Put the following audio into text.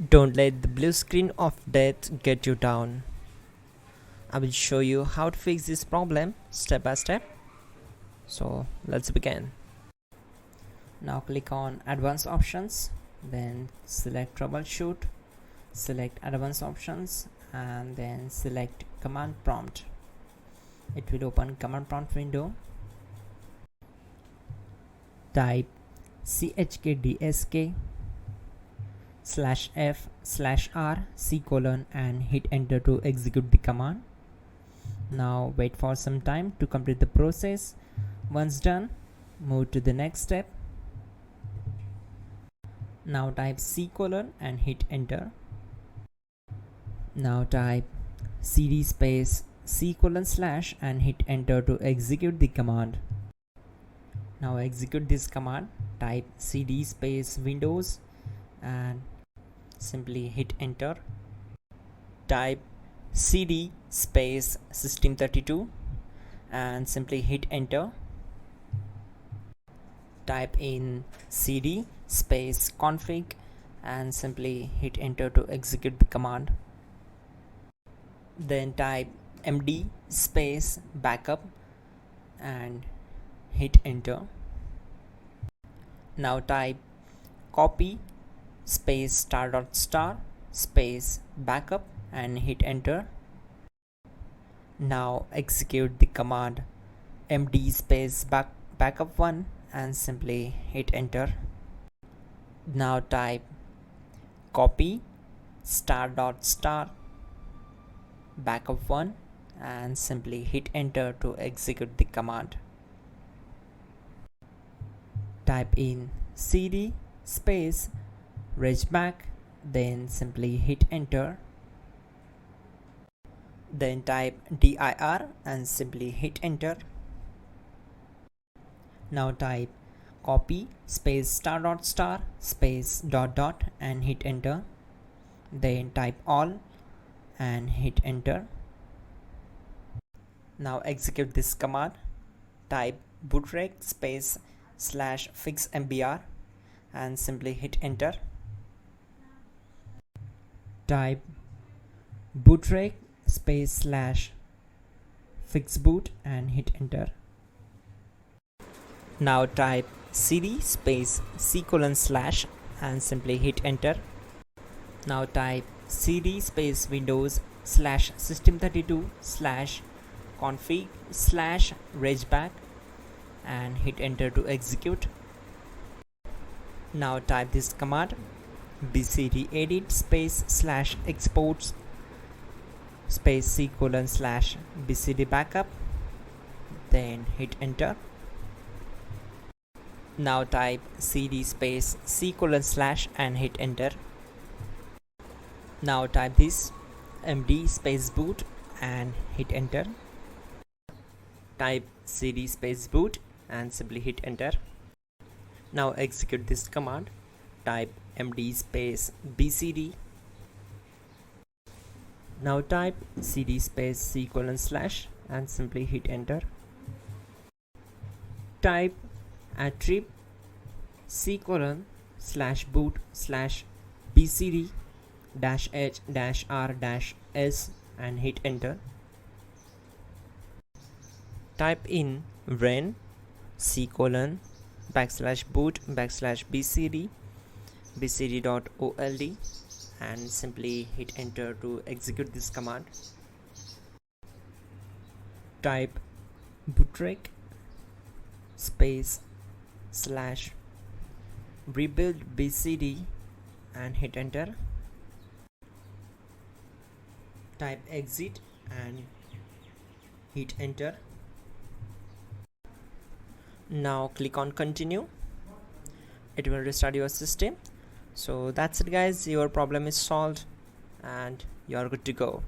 Don't let the blue screen of death get you down. I will show you how to fix this problem step by step. So let's begin. Now click on Advanced Options, then select Troubleshoot, select Advanced Options, and then select Command Prompt. It will open Command Prompt window. Type chkdsk/f/r:" and hit enter to execute the command. Now wait for some time to complete the process. Once done, move to the next step. Now type C:" and hit enter. Now type cd space C:/ and hit enter to execute the command. Now execute this command. Type cd space Windows and simply hit enter. Type cd space System32 and simply hit enter. Type in cd space config and simply hit enter to execute the command. Then type md space backup and hit enter. Now type copy space *** space backup and hit enter. Now execute the command md space backup1 and simply hit enter. Now type copy ** backup1 and simply hit enter to execute the command. Type in cd space regback, then simply hit enter. Then type dir and simply hit enter. Now type copy space ** space ... and hit enter. Then type all and hit enter. Now execute this command. Type bootrec space /fixmbr and simply hit enter. Type bootrec space /fixboot and hit enter. Now type cd space C:/ and simply hit enter. Now type cd space Windows /system32/config/regback and hit enter to execute. Now type this command bcd edit space /exports space C:/bcd backup, then hit enter. Now type cd space C:/ and hit enter. Now type this md space boot and hit enter. Type cd space boot and simply hit enter. Now execute this command. Type md space bcd. Now type cd space C:/ and simply hit enter. Type attrib C:/boot/bcd-h-r-s and hit enter. Type in ren C:/boot/bcd bcd.old and simply hit enter to execute this command. Type bootrec space /rebuild bcd and hit enter. Type exit and hit enter. Now click on continue. It will restart your system. So that's it guys, your problem is solved and you are good to go.